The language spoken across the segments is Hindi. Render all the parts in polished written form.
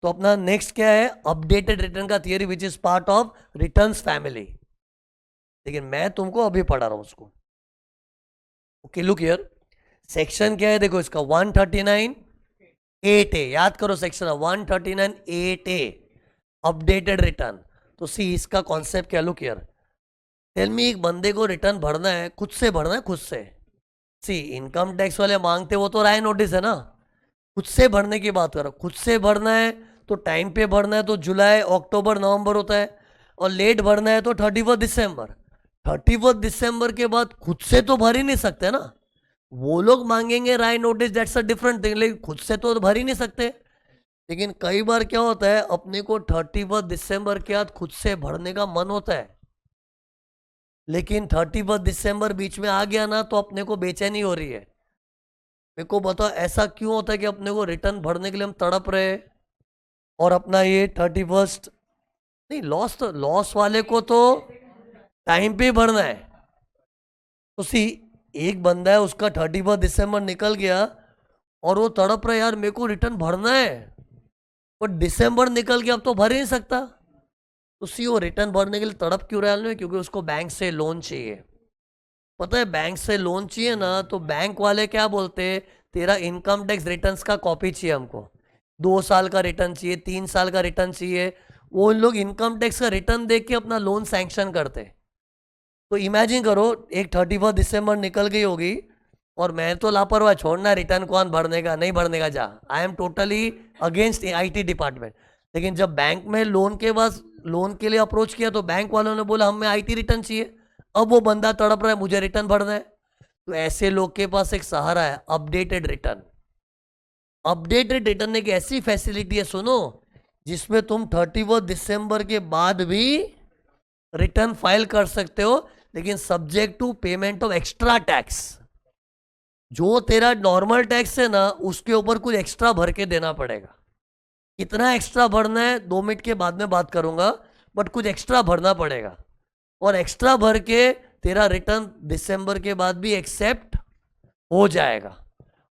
तो अपना नेक्स्ट क्या है, अपडेटेड रिटर्न का theory which is part of returns family, लेकिन मैं तुमको अभी पढ़ा रहा हूं उसको। ओके लुक हियर, सेक्शन क्या है देखो इसका 139(8)(a), याद करो सेक्शन 139(8)(a), अपडेटेड रिटर्न। तो सी इसका कॉन्सेप्ट क्या, लुक हियर, टेल मी, एक बंदे को रिटर्न भरना है, खुद से भरना है, खुद से। सी इनकम टैक्स वाले मांगते वो तो राय नोटिस है ना, खुद से भरने की बात करो। खुद से भरना है तो टाइम पे भरना है, तो जुलाई अक्टूबर नवंबर होता है, और लेट भरना है तो 31 दिसंबर। 31 दिसंबर के बाद खुद से तो भर ही नहीं सकते ना, वो लोग मांगेंगे राय notice, that's a different thing, लेकिन खुद से तो भर ही नहीं सकते। लेकिन कई बार क्या होता है, अपने को 31 दिसंबर के बाद खुद से भरने का मन होता है, लेकिन 31 दिसंबर बीच में आ गया ना तो अपने को बेचैनी हो रही है। मेरे को बताओ ऐसा क्यों होता है कि अपने को रिटर्न भरने के लिए हम तड़प रहे हैं, और अपना ये 31, नहीं लॉस, तो लॉस वाले को तो टाइम पे भरना है। तो सी एक बंदा है, उसका 31 दिसंबर निकल गया और वो तड़प रहा है, यार मेरे को रिटर्न भरना है, पर दिसंबर निकल गया अब तो भर ही नहीं सकता। तो सी वो रिटर्न भरने के लिए तड़प क्यों रहा है, क्योंकि उसको बैंक से लोन चाहिए। पता है बैंक से लोन चाहिए ना, तो बैंक वाले क्या बोलते हैं, तेरा इनकम टैक्स रिटर्न्स का कॉपी चाहिए हमको, 2 साल का रिटर्न चाहिए, 3 साल का रिटर्न चाहिए। वो लोग इनकम टैक्स का रिटर्न देख के अपना लोन सैंक्शन करते। तो इमेजिन करो, एक 31 दिसंबर निकल गई होगी और मैं तो लापरवाह, छोड़ना रिटर्न कौन भरने का, नहीं भरने का, जा, I am totally against IT department. लेकिन जब बैंक में लोन के पास लोन के लिए अप्रोच किया तो बैंक वालों ने बोला हमें IT रिटर्न चाहिए। अब वो बंदा तड़प रहा है, मुझे रिटर्न भरना है। तो ऐसे लोग के पास एक सहारा है, अपडेटेड रिटर्न। अपडेटेड रिटर्न एक ऐसी फैसिलिटी है, सुनो, जिसमें तुम 31 दिसंबर के बाद भी रिटर्न फाइल कर सकते हो, लेकिन subject to payment of extra tax. जो तेरा नॉर्मल टैक्स है ना, उसके ऊपर कुछ एक्स्ट्रा भर के देना पड़ेगा। कितना एक्स्ट्रा भरना है 2 मिनट के बाद में बात करूंगा, बट कुछ एक्स्ट्रा भरना पड़ेगा, और एक्स्ट्रा भर के तेरा रिटर्न दिसंबर के बाद भी एक्सेप्ट हो जाएगा।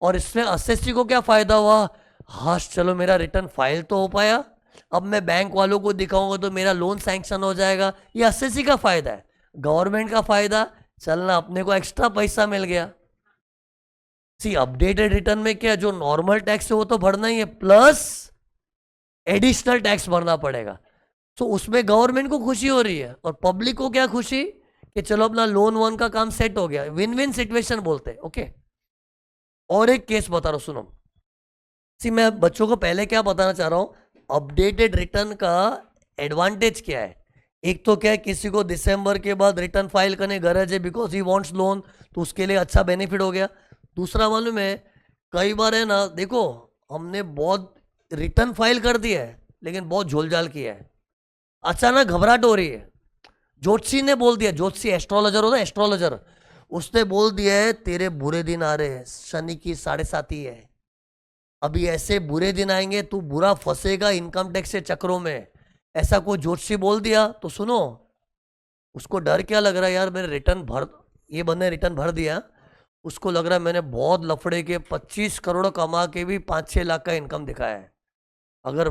और इसमें असेसी को क्या फायदा हुआ, हाँ चलो मेरा रिटर्न फाइल तो हो पाया, अब मैं बैंक वालों को दिखाऊंगा तो मेरा लोन सैंक्शन हो जाएगा। ये असेसी का फायदा है, गवर्नमेंट का फायदा, चलना अपने को एक्स्ट्रा पैसा मिल गया। सी अपडेटेड रिटर्न में क्या, जो नॉर्मल टैक्स है वो तो भरना ही है, प्लस एडिशनल टैक्स भरना पड़ेगा। तो उसमें गवर्नमेंट को खुशी हो रही है, और पब्लिक को क्या खुशी कि चलो अपना लोन वोन का काम सेट हो गया, विन विन सिचुएशन बोलते हैं। ओके, और एक केस बता रहा हूं, सुनो। सी मैं बच्चों को पहले क्या बताना चाह रहा हूं, अपडेटेड रिटर्न का एडवांटेज क्या है। एक तो क्या है, किसी को दिसंबर के बाद रिटर्न फाइल करने गरज है बिकॉज ही वांट्स लोन, तो उसके लिए अच्छा बेनिफिट हो गया। दूसरा मालूम है, कई बार है ना, देखो हमने बहुत रिटर्न फाइल कर दिया है लेकिन बहुत झोलझाल किया है, अचानक घबराहट हो रही है, ज्योतिषी ने बोल दिया, ज्योतिषी एस्ट्रोलॉजर होता है, एस्ट्रोलॉजर, उसने बोल दिया है तेरे बुरे दिन आ रहे हैं, शनि की 7.5 है, अभी ऐसे बुरे दिन आएंगे, तू बुरा फंसेगा इनकम टैक्स के चक्रों में। ऐसा कोई ज्योतिषी बोल दिया तो सुनो, उसको डर क्या लग रहा है, यार मैंने रिटर्न भर, ये बंदे रिटर्न भर दिया, उसको लग रहा है मैंने बहुत लफड़े के 25 करोड़ कमा के भी 5-6 लाख का इनकम दिखाया है, अगर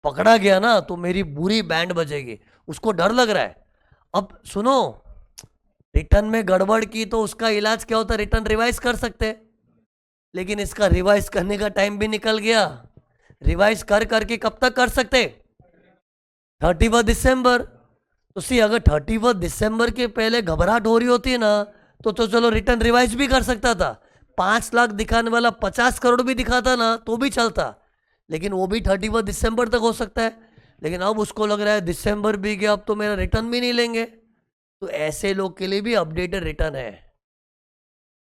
पकड़ा गया ना तो मेरी बुरी बैंड बजेगी, उसको डर लग रहा है। अब सुनो, रिटर्न में गड़बड़ की तो उसका इलाज क्या होता है, रिटर्न रिवाइज कर सकते हैं, लेकिन इसका रिवाइज करने का टाइम भी निकल गया। रिवाइज कर करके कब तक कर सकते, 31 दिसंबर। तो सी अगर 31 दिसंबर के पहले घबराहट हो रही होती है ना, तो चलो रिटर्न रिवाइज भी कर सकता था, 5 लाख दिखाने वाला 50 करोड़ भी दिखाता ना तो भी चलता, लेकिन वो भी 31 दिसंबर तक हो सकता है। लेकिन अब उसको लग रहा है दिसंबर भी गया, अब तो मेरा रिटर्न भी नहीं लेंगे। तो ऐसे लोग के लिए भी अपडेटेड रिटर्न है,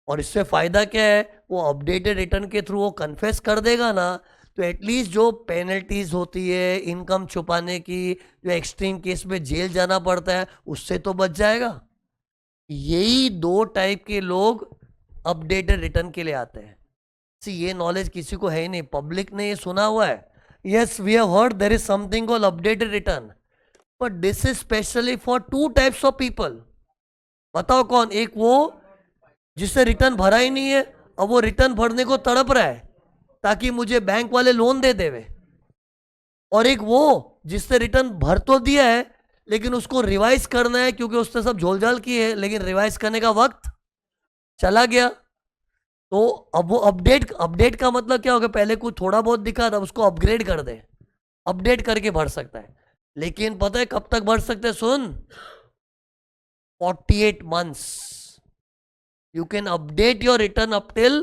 और इससे फायदा क्या है, वो अपडेटेड रिटर्न के थ्रू वो कन्फेस कर देगा ना, तो एटलीस्ट जो पेनल्टीज होती है इनकम छुपाने की, जो एक्सट्रीम केस में जेल जाना पड़ता है, उससे तो बच जाएगा। यही 2 टाइप के लोग अपडेटेड रिटर्न के लिए आते हैं। सी ये नॉलेज किसी को है ही नहीं, पब्लिक ने ये सुना हुआ है, yes we have heard there is something called updated return, but this is specially for 2 types of people. बताओ कौन, एक वो जिससे रिटर्न भरा ही नहीं है, अब वो रिटर्न भरने को तड़प रहा है ताकि मुझे बैंक वाले लोन दे देवे, और एक वो जिसने रिटर्न भर तो दिया है लेकिन उसको रिवाइज करना है क्योंकि उसने सब झोलझाल की है लेकिन रिवाइज करने का वक्त चला गया। तो अब वो अपडेट का मतलब क्या होगा, पहले कुछ थोड़ा बहुत दिखा था उसको अपग्रेड कर दे, अपडेट करके भर सकता है। लेकिन पता है कब तक भर सकते हैं, सुन, 48 months you can update your return up till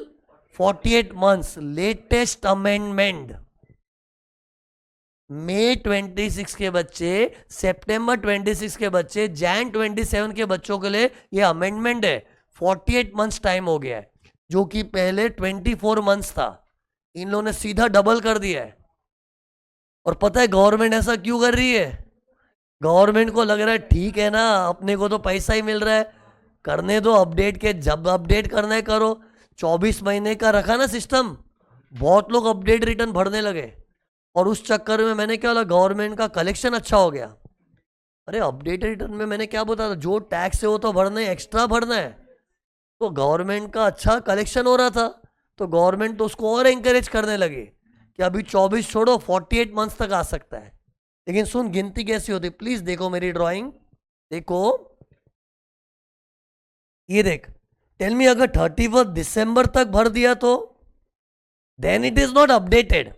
48 months। Latest amendment मई 26 के बच्चे, सितंबर 26 के बच्चे, जैन 27 के बच्चों के लिए ये अमेंडमेंट है। 48 मंथ्स टाइम हो गया है जो कि पहले 24 मंथ्स था, इन लोगों ने सीधा डबल कर दिया है। और पता है गवर्नमेंट ऐसा क्यों कर रही है? गवर्नमेंट को लग रहा है ठीक है ना, अपने को तो पैसा ही मिल रहा है, करने दो अपडेट के, जब अपडेट करना है करो। 24 महीने का रखा ना सिस्टम, बहुत लोग अपडेट रिटर्न भरने लगे और उस चक्कर में मैंने क्या बोला, गवर्नमेंट का कलेक्शन अच्छा हो गया। अरे अपडेट रिटर्न में मैंने क्या बताया था, जो टैक्स है वो तो भरना है, एक्स्ट्रा भरना है। तो गवर्नमेंट का अच्छा कलेक्शन हो रहा था तो गवर्नमेंट तो उसको और एंकरेज करने लगे कि अभी 24 छोड़ो 48 मंथ्स तक आ सकता है। लेकिन सुन गिनती कैसी होती, प्लीज देखो मेरी ड्राइंग, देखो ये देख, टेल मी अगर 31 दिसंबर तक भर दिया तो then it is not updated.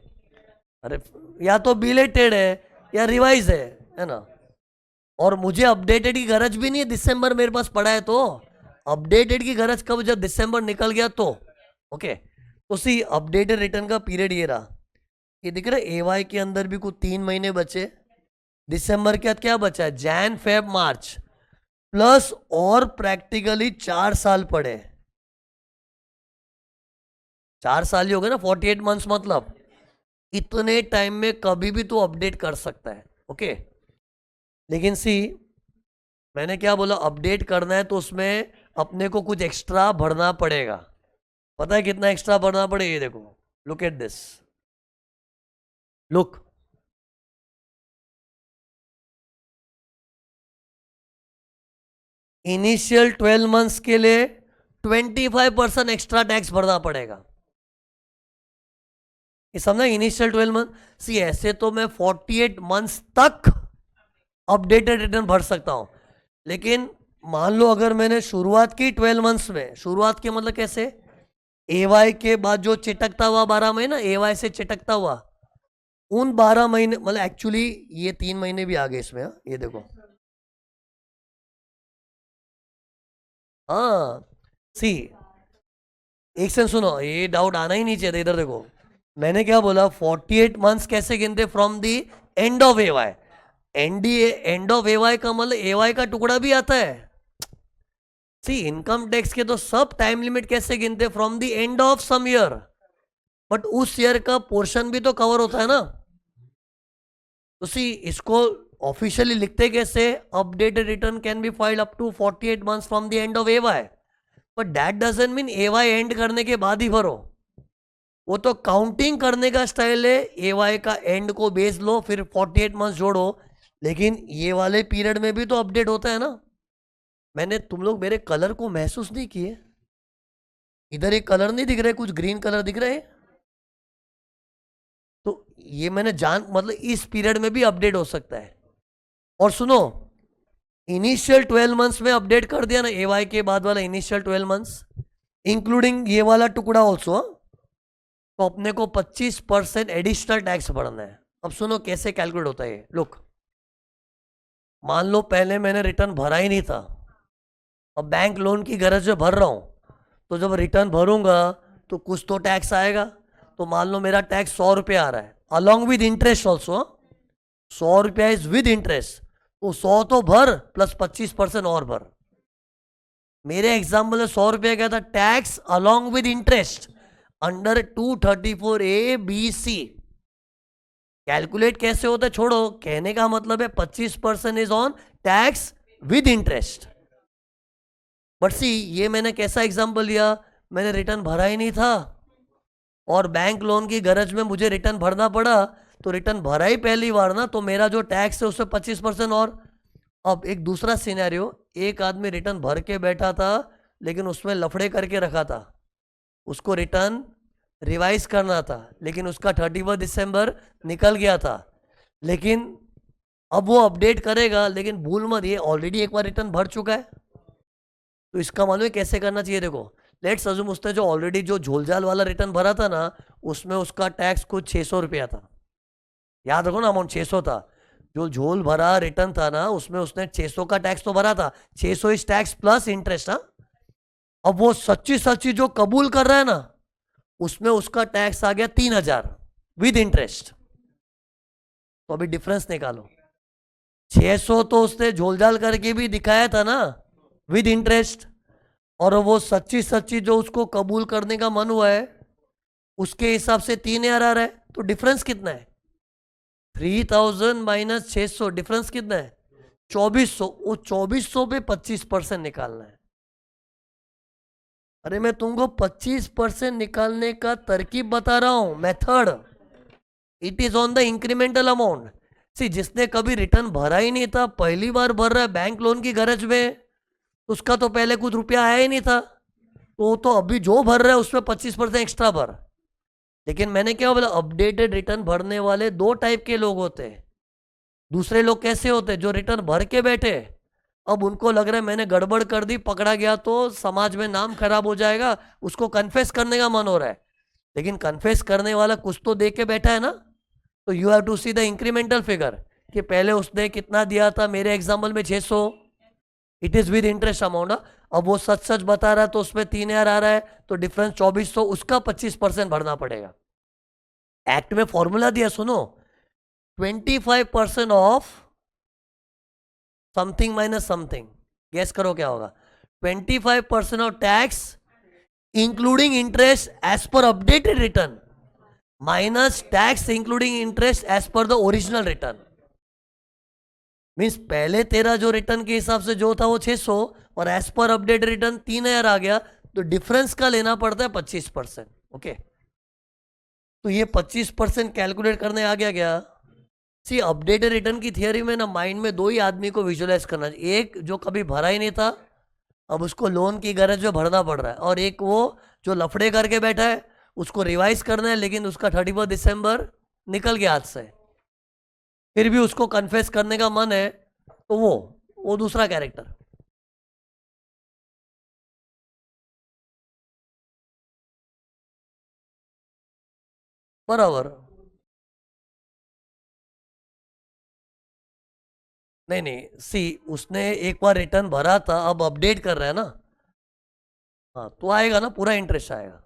अरे या तो बिलेटेड है या रिवाइज है ना। और मुझे अपडेटेड की गरज भी नहीं है, दिसंबर मेरे पास पड़ा है तो अपडेटेड की गरज कब, जब दिसंबर निकल गया तो। ओके तो सी अपडेटेड रिटर्न का पीरियड ये रहा, ये दिख रहा है एवाई के अंदर भी कुछ 3 महीने बचे, दिसंबर के बाद क्या बचा है, जैन फेब मार्च प्लस और प्रैक्टिकली 4 साल पड़े, 4 साल ही हो गए ना, 48 मंथ्स, मतलब इतने टाइम में कभी भी तू अपडेट कर सकता है। ओके लेकिन सी मैंने क्या बोला, अपडेट करना है तो उसमें अपने को कुछ एक्स्ट्रा भरना पड़ेगा। पता है कितना एक्स्ट्रा भरना पड़ेगा, ये देखो, look at this, look, initial 12 months के लिए 25% एक्स्ट्रा टैक्स भरना पड़ेगा। ये समझा, इनिशियल 12 मंथ। सी ऐसे तो मैं 48 मंथ्स तक अपडेटेड रिटर्न भर सकता हूं, लेकिन मान लो अगर मैंने शुरुआत की 12 मंथ्स में, शुरुआत के मतलब कैसे, एवाई के बाद जो चिटकता हुआ 12 महीना, एवाई से चिटकता हुआ उन 12 महीने, मतलब एक्चुअली ये 3 महीने भी आ गए इसमें, ये देखो, हाँ सी एक सेकंड सुनो, ये डाउट आना ही नहीं चाहिए, इधर देखो मैंने क्या बोला, 48 मंथ्स कैसे गिनते, from the end of AY. End of AY का मतलब एवाई का टुकड़ा भी आता है। सी इनकम टैक्स के तो सब टाइम लिमिट कैसे गिनते, from the end of some year, but उस ईयर का पोर्शन भी तो कवर होता है ना। तो सी इसको ऑफिशियली लिखते कैसे, updated return can be filed up to 48 months from the end of AY, but that doesn't mean AY end करने के बाद ही भरो, वो तो काउंटिंग करने का स्टाइल है, एवाई का एंड को बेस लो फिर 48 मंथ्स जोड़ो। लेकिन ये वाले पीरियड में भी तो अपडेट होता है ना। मैंने, तुम लोग मेरे कलर को महसूस नहीं किए, इधर एक कलर नहीं दिख रहा है, कुछ ग्रीन कलर दिख रहा है, तो ये मैंने जान, मतलब इस पीरियड में भी अपडेट हो सकता है। और सुनो, इनिशियल 12 मंथ्स में अपडेट कर दिया ना, एवाई के बाद वाला इनिशियल 12 मंथ्स इंक्लूडिंग ये वाला टुकड़ा ऑल्सो, तो अपने को 25% एडिशनल टैक्स भरना है। अब सुनो कैसे कैलकुलेट होता है, लुक, मान लो पहले मैंने रिटर्न भरा ही नहीं था, अब बैंक लोन की गरज से भर रहा हूं, तो जब रिटर्न भरूंगा तो कुछ तो टैक्स आएगा। तो मान लो मेरा टैक्स 100 रुपये आ रहा है, अलॉन्ग विद इंटरेस्ट ऑल्सो, 100 रुपया इज विद इंटरेस्ट, तो 100 तो भर प्लस 25% और भर। मेरे एग्जाम्पल में 100 रुपया क्या था, tax along with interest under 234A-B-C। Calculate कैसे होता है छोड़ो, कहने का मतलब है 25% is on tax with interest. But see ये मैंने कैसा एग्जांपल लिया, मैंने रिटर्न भरा ही नहीं था और बैंक लोन की गरज में मुझे रिटर्न भरना पड़ा, तो रिटर्न भरा ही पहली बार ना, तो मेरा जो टैक्स है उससे 25% और। अब एक दूसरा सिनेरियो, एक आदमी रिटर्न भर के बैठा था लेकिन उसमें लफड़े करके रखा था, उसको रिटर्न रिवाइज करना था लेकिन उसका 31 दिसंबर निकल गया था, लेकिन अब वो अपडेट करेगा, लेकिन भूल मत ये ऑलरेडी एक बार रिटर्न भर चुका है। तो इसका मालूम है कैसे करना चाहिए? देखो, लेट्स अज्यूम उसने जो ऑलरेडी जो झोलझाल वाला रिटर्न भरा था ना, उसमें उसका टैक्स कुछ 600 रुपया था। याद रखो ना, अमाउंट 600 था। जो झोल भरा रिटर्न था ना, उसमें उसने 600 का टैक्स तो भरा था। 600 इज टैक्स प्लस इंटरेस्ट। हाँ, अब वो सच्ची सच्ची जो कबूल कर रहा है ना, उसमें उसका टैक्स आ गया 3000 विद इंटरेस्ट। तो अभी डिफरेंस निकालो। 600 तो उसने झोलझाल करके भी दिखाया था ना विद इंटरेस्ट, और वो सच्ची सच्ची जो उसको कबूल करने का मन हुआ है उसके हिसाब से 3000 आ रहा है। तो डिफरेंस कितना है? 3000 माइनस 600, डिफरेंस कितना है? 2400। वो 2400 पे 25% निकालना है। अरे मैं तुमको 25% निकालने का तरकीब बता रहा हूं, method. It is on the incremental amount. See, जिसने कभी रिटर्न भरा ही नहीं था, पहली बार भर रहा है बैंक लोन की गरज में, उसका तो पहले कुछ रुपया आया ही नहीं था, तो अभी जो भर रहा है उसमें 25% एक्स्ट्रा भर। लेकिन मैंने क्या बोला, अपडेटेड रिटर्न भरने वाले दो टाइप के लोग होते हैं। दूसरे लोग कैसे होते हैं? जो रिटर्न भर के बैठे, अब उनको लग रहा है मैंने गड़बड़ कर दी, पकड़ा गया तो समाज में नाम खराब हो जाएगा, उसको कन्फेस करने का मन हो रहा है। लेकिन कन्फेस करने वाला कुछ तो दे के बैठा है ना, तो you have to see the incremental figure कि पहले उसने कितना दिया था। मेरे एग्जाम्पल में 600, it is with interest amount. अब वो सच सच बता रहा है तो उसमें 3000 आ रहा है, तो डिफरेंस 2400, उसका 25% भरना पड़ेगा। एक्ट में फॉर्मूला दिया, सुनो। 25% of something minus something, guess करो क्या होगा? 25% of tax including interest as per updated return minus tax including interest as per the original return. Means पहले तेरा जो रिटर्न के हिसाब से जो था वो 600, और एज पर अपडेट रिटर्न 3000 आ गया, तो डिफरेंस का लेना पड़ता है 25%। ओके, तो ये 25% कैलकुलेट करने आ गया क्या? सी, अपडेटेड रिटर्न की थियरी में ना, माइंड में दो ही आदमी को विजुअलाइज करना चाहिए। एक जो कभी भरा ही नहीं था, अब उसको लोन की गरज में भरना पड़ रहा है, और एक वो जो लफड़े करके बैठा है, उसको रिवाइज करना है, लेकिन उसका 31 दिसंबर निकल गया हाथ से, फिर भी उसको कन्फेस करने का मन है, तो वो दूसरा कैरेक्टर। बराबर। नहीं नहीं, सी, उसने एक बार रिटर्न भरा था, अब अपडेट कर रहा है ना, हाँ, तो आएगा ना, पूरा इंटरेस्ट आएगा।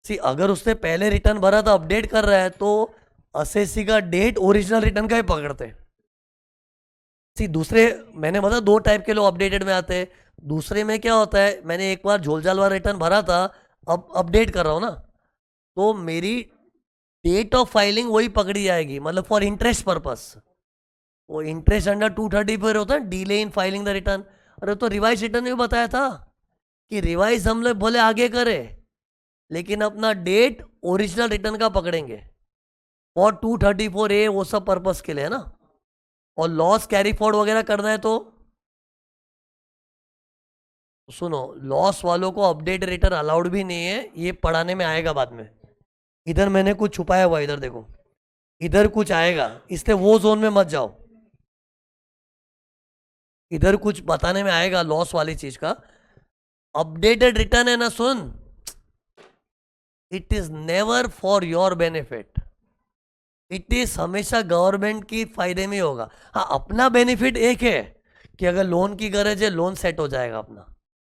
सी, अगर उसने पहले रिटर्न भरा था, अपडेट कर रहा है, तो असेसी का डेट ओरिजिनल रिटर्न का ही पकड़ते हैं। सी, दूसरे, मैंने बताया दो टाइप के लोग अपडेटेड में आते हैं। दूसरे में क्या होता है, मैंने एक बार झोलझाल वाला रिटर्न भरा था, अब अपडेट कर रहा हूँ ना, तो मेरी डेट ऑफ फाइलिंग वही पकड़ी जाएगी, मतलब फॉर इंटरेस्ट पर्पस। वो इंटरेस्ट अंडर 230 पर होता है, delay in filing the return. अरे तो रिवाइज रिटर्न में बताया था कि रिवाइज हम लोग भले आगे करे, लेकिन अपना डेट ओरिजिनल रिटर्न का पकड़ेंगे फॉर 234A, वो सब पर्पस के लिए है ना। और लॉस कैरी फॉर्ड वगैरह करना है तो सुनो, लॉस वालों को अपडेट रिटर्न अलाउड भी नहीं है, ये पढ़ाने में आएगा बाद में। इधर मैंने कुछ छुपाया हुआ, इधर देखो, इधर कुछ आएगा, इसलिए वो जोन में मत जाओ। इधर कुछ बताने में आएगा लॉस वाली चीज का। अपडेटेड रिटर्न है ना, सुन, it is never for your benefit, it is हमेशा गवर्नमेंट की फायदे में होगा। हाँ, अपना बेनिफिट एक है कि अगर लोन की गरज है, लोन सेट हो जाएगा अपना,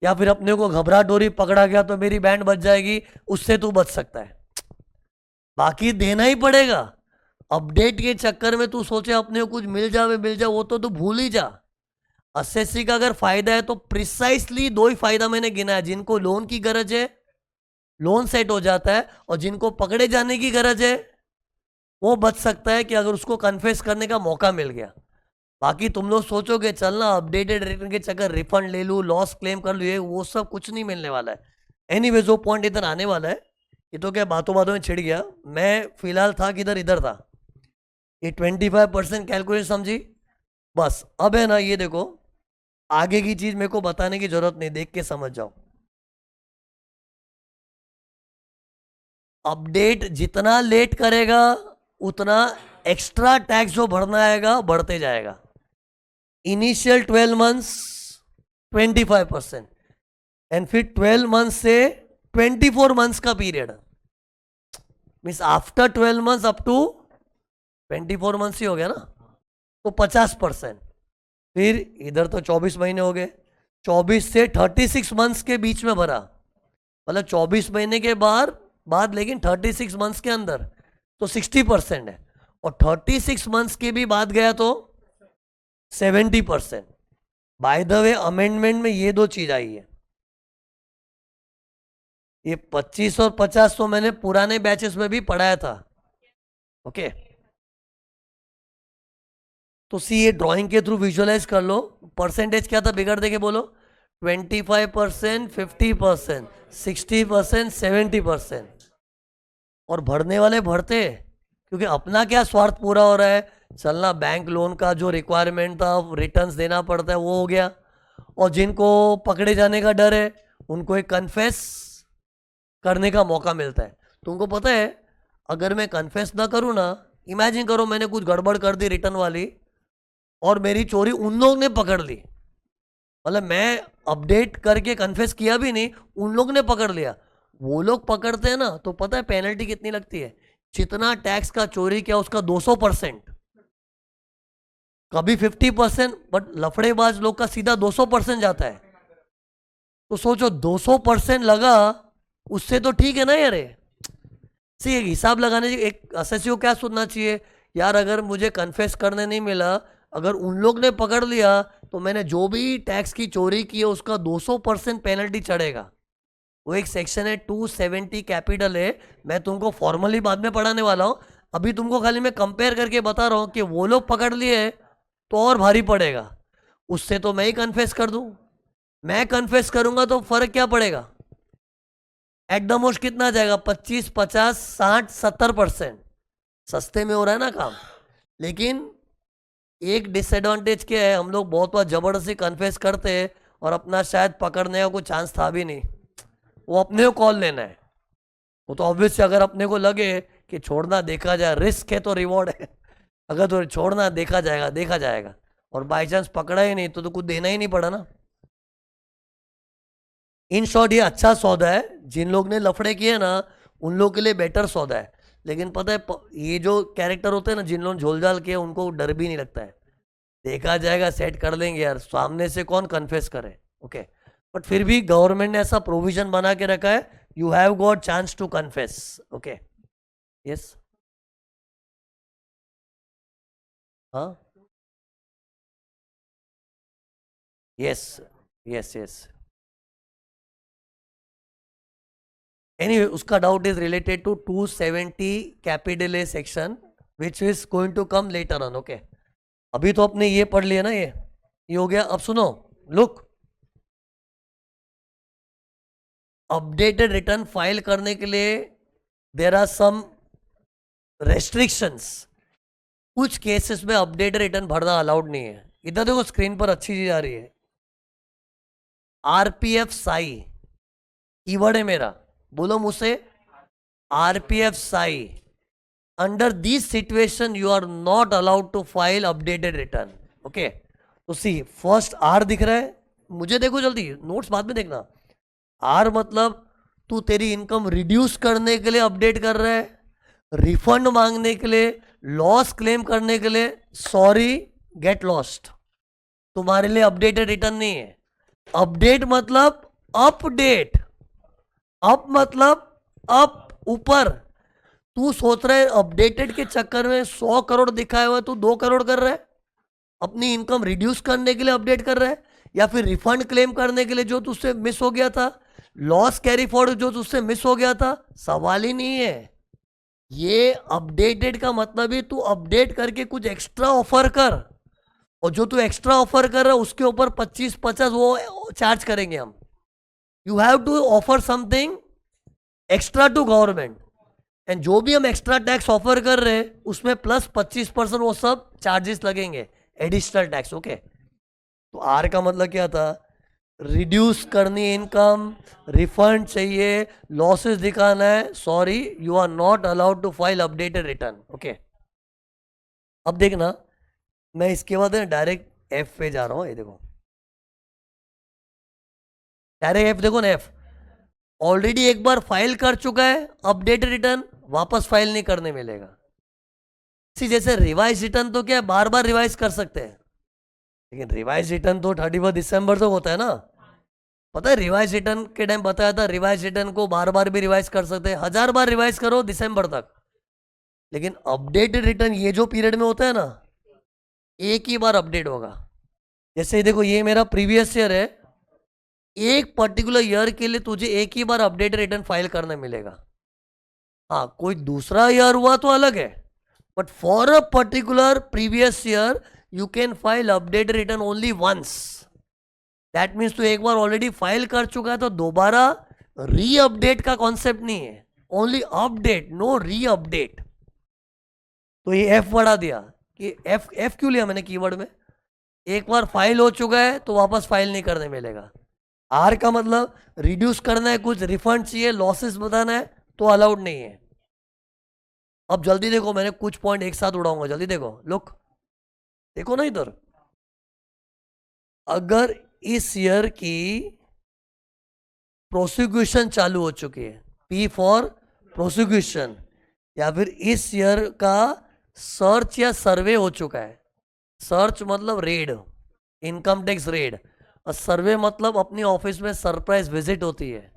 या फिर अपने को घबराहट हो रही, पकड़ा गया तो मेरी बैंड बच जाएगी, उससे तू बच सकता है। बाकी देना ही पड़ेगा। अपडेट के चक्कर में तू सोचे अपने को कुछ मिल जाए, वो तो तू भूल ही जा। एसएससी का अगर फायदा है तो प्रिसाइसली दो ही फायदा मैंने गिना है। जिनको लोन की गरज है, लोन सेट हो जाता है, और जिनको पकड़े जाने की गरज है, वो बच सकता है कि अगर उसको कन्फेस करने का मौका मिल गया। बाकी तुम लोग सोचोगे चलना अपडेटेड रिटर्न के चक्कर रिफंड ले लूँ, लॉस क्लेम कर लूँ, वो सब कुछ नहीं मिलने वाला है। एनीवेज, वो पॉइंट इधर आने वाला है। ये तो क्या बातों बातों में छिड़ गया, मैं फिलहाल था किधर, इधर था। ये 25% कैलकुलेशन समझी? बस अब है ना, ये देखो, आगे की चीज मेरे को बताने की जरूरत नहीं, देख के समझ जाओ। अपडेट जितना लेट करेगा, उतना एक्स्ट्रा टैक्स जो भरना आएगा बढ़ते जाएगा. इनिशियल 12 मंथ्स 25%, एंड फिर 12 मंथ्स से 24 मंथ्स का period, means after 12 months up to 24 months ही हो गया ना, तो 50%. फिर इधर तो 24 महीने हो गए, 24 से 36 मंथ्स के बीच में भरा, मतलब 24 महीने के बाद लेकिन 36 मंथ्स के अंदर, तो 60% है. और 36 मंथ्स के भी बाद गया तो 70%. बाय द वे अमेंडमेंट में ये दो चीज आई है. ये 25 और 50 तो मैंने पुराने बैचेस में भी पढ़ाया था. ओके, तो सी ये ड्राइंग के थ्रू विजुअलाइज कर लो. परसेंटेज क्या था बिगड़ दे के बोलो. 25%, 50%, 60%, 70%. और भरने वाले भरते, क्योंकि अपना क्या स्वार्थ पूरा हो रहा है, चलना बैंक लोन का जो रिक्वायरमेंट था रिटर्न्स देना पड़ता है वो हो गया. और जिनको पकड़े जाने का डर है उनको एक कन्फेस करने का मौका मिलता है. तुमको पता है अगर मैं कन्फेस ना करूँ ना, इमेजिन करो मैंने कुछ गड़बड़ कर दी रिटर्न वाली और मेरी चोरी उन लोग ने पकड़ ली, मतलब मैं अपडेट करके कन्फेस किया भी नहीं, उन लोग ने पकड़ लिया. वो लोग पकड़ते हैं ना तो पता है पेनल्टी कितनी लगती है. जितना टैक्स का चोरी किया उसका 200%, कभी 50%, बट लफड़ेबाज लोग का सीधा 200% जाता है. तो सोचो 200% लगा, उससे तो ठीक है ना यार. सी एक हिसाब लगाने, एक एसएससी को क्या सोचना चाहिए यार, अगर मुझे कन्फेस करने नहीं मिला, अगर उन लोग ने पकड़ लिया तो मैंने जो भी टैक्स की चोरी की है उसका 200% पेनल्टी चढ़ेगा. वो एक सेक्शन है 270 कैपिटल है, मैं तुमको फॉर्मली बाद में पढ़ाने वाला हूँ. अभी तुमको खाली मैं कंपेयर करके बता रहा हूँ कि वो लोग पकड़ लिए तो और भारी पड़ेगा. उससे तो मैं ही कन्फेस कर दूं. मैं कन्फेस करूंगा तो फर्क क्या पड़ेगा, एट द मोस्ट कितना जाएगा, 25, 50, 60, 70%. सस्ते में हो रहा है ना काम. लेकिन एक डिसएडवांटेज क्या है, हम लोग बहुत बार जबरदस्ती कन्फेस करते हैं और अपना शायद पकड़ने का कोई चांस था भी नहीं, वो अपने को कॉल लेना है. वो तो ऑब्वियसली अगर अपने को लगे कि छोड़ना देखा जाए, रिस्क है तो रिवॉर्ड है. अगर तो छोड़ना देखा जाएगा और बाई चांस पकड़ा ही नहीं तो कुछ देना ही नहीं पड़ा ना. इन शॉर्ट ये अच्छा सौदा है, जिन लोग ने लफड़े किए ना उन लोग के लिए बेटर सौदा है. लेकिन पता है ये जो कैरेक्टर होते हैं ना, जिन लोगों ने झोलझाल किया उनको डर भी नहीं लगता है. देखा जाएगा, सेट कर लेंगे यार, सामने से कौन कन्फेस करे. ओके, बट फिर भी गवर्नमेंट ने ऐसा प्रोविजन बना के रखा है, you have got chance to confess. Okay, yes, हाँ, यस, यस, यस. एनीवे उसका doubt is related to 270 capital A section which is going to come later on. Okay, अभी तो अपने ये पढ़ लिया ना, ये हो गया. अब सुनो, लुक, अपडेटेड रिटर्न फाइल करने के लिए देर आर सम रेस्ट्रिक्शंस. कुछ केसेस में अपडेटेड रिटर्न भरना अलाउड नहीं है. इधर देखो स्क्रीन पर अच्छी चीज आ रही है, आरपीएफ साई कीवर्ड है मेरा, बोलो मुझसे, RPF Sai. Under this situation you are not allowed to file updated return. Okay, तो सी फर्स्ट आर दिख रहा है मुझे, देखो जल्दी, नोट्स बाद में देखना. आर मतलब तू तेरी इनकम रिड्यूस करने के लिए अपडेट कर रहा है, रिफंड मांगने के लिए, लॉस क्लेम करने के लिए. सॉरी, गेट लॉस्ट, तुम्हारे लिए अपडेटेड रिटर्न नहीं है. अपडेट मतलब अपडेट, अप मतलब अप, ऊपर. तू सोच रहा है अपडेटेड के चक्कर में 100 करोड़ दिखाया हुआ तू 2 करोड़ कर रहा है. अपनी इनकम रिड्यूस करने के लिए अपडेट कर रहा है, या फिर रिफंड क्लेम करने के लिए जो तुझसे मिस हो गया था, लॉस कैरी फॉरवर्ड जो तुझसे मिस हो गया था. सवाल ही नहीं है. ये अपडेटेड का मतलब ही तू अपडेट करके कुछ एक्स्ट्रा ऑफर कर, और जो तू एक्स्ट्रा ऑफर कर रहा है उसके ऊपर 25-50 वो चार्ज करेंगे हम. You have to offer something extra to government, and जो भी हम एक्स्ट्रा टैक्स ऑफर कर रहे हैं उसमें प्लस 25% वो सब चार्जेस लगेंगे, एडिशनल टैक्स. ओके, तो आर का मतलब क्या था, रिड्यूस करनी इनकम, रिफंड चाहिए, लॉसेस दिखाना है. Sorry, you are not allowed to file updated return. Okay, अब देखना, मैं इसके बाद डायरेक्ट एफ पे जा रहा हूँ। ये देखो डायरेक्ट एफ, देखो ना एफ ऑलरेडी एक बार फाइल कर चुका है, अपडेट रिटर्न वापस फाइल नहीं करने मिलेगा। सी जैसे रिवाइज रिटर्न तो क्या है, बार बार रिवाइज कर सकते हैं, लेकिन रिवाइज रिटर्न तो 31 दिसंबर तक होता है ना। पता है रिवाइज रिटर्न के टाइम बताया था, रिवाइज रिटर्न को बार बार भी रिवाइज कर सकते हैं, 1000 बार रिवाइज करो दिसंबर तक। लेकिन अपडेटेड रिटर्न ये जो पीरियड में होता है ना, एक ही बार अपडेट होगा। जैसे ये देखो, ये मेरा प्रीवियस ईयर है, एक पर्टिकुलर ईयर के लिए तुझे एक ही बार अपडेटेड रिटर्न फाइल करना मिलेगा। हाँ, कोई दूसरा ईयर हुआ तो अलग है, but for a particular previous year you can file updated return only once. That means तू एक बार ऑलरेडी फाइल कर चुका है, तो दोबारा री अपडेट का कॉन्सेप्ट नहीं है, ओनली अपडेट, नो री अपडेट। तो ये एफ बढ़ा दिया कि एफ क्यों लिया मैंने कीवर्ड में, एक बार फाइल हो चुका है तो वापस फाइल नहीं करने मिलेगा। आर का मतलब रिड्यूस करना है, कुछ रिफंड चाहिए, लॉसेस बताना है, तो अलाउड नहीं है। अब जल्दी देखो, मैंने कुछ पॉइंट एक साथ उड़ाऊंगा, जल्दी देखो, लुक देखो ना इधर। अगर इस ईयर की प्रोसिक्यूशन चालू हो चुकी है, पी फॉर प्रोसिक्यूशन, या फिर इस ईयर का सर्च या सर्वे हो चुका है, सर्च मतलब रेड, इनकम टैक्स रेड, और सर्वे मतलब अपनी ऑफिस में सरप्राइज विजिट होती है।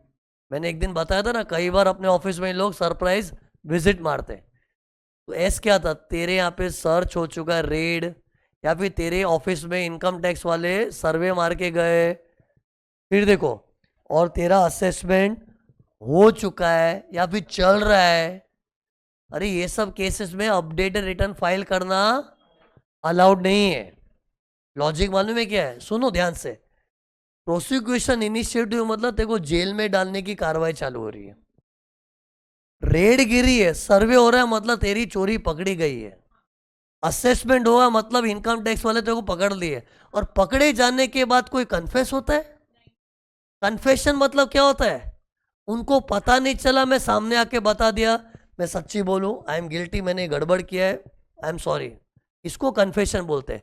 मैंने एक दिन बताया था ना, कई बार अपने ऑफिस में लोग सरप्राइज विजिट मारते। तो एस क्या था, तेरे यहाँ पे सर्च हो चुका है, रेड, या फिर तेरे ऑफिस में इनकम टैक्स वाले सर्वे मार के गए, फिर देखो, और तेरा असेसमेंट हो चुका है या फिर चल रहा है। अरे ये सब केसेस में अपडेटेड रिटर्न फाइल करना अलाउड नहीं है। लॉजिक मालूम है क्या है, सुनो ध्यान से। प्रोसिक्यूशन इनिशिएटिव मतलब तेरे को जेल में डालने की कार्रवाई चालू हो रही है, रेड गिरी है, सर्वे हो रहा है मतलब तेरी चोरी पकड़ी गई है, असेसमेंट होगा मतलब इनकम टैक्स वाले तेरे को पकड़ लिए, और पकड़े जाने के बाद कोई कन्फेस होता है। कन्फेशन मतलब क्या होता है, उनको पता नहीं चला, मैं सामने आके बता दिया, मैं सच्ची बोलूं, आई एम गिल्टी, मैंने गड़बड़ किया है, आई एम सॉरी, इसको कन्फेशन बोलते हैं।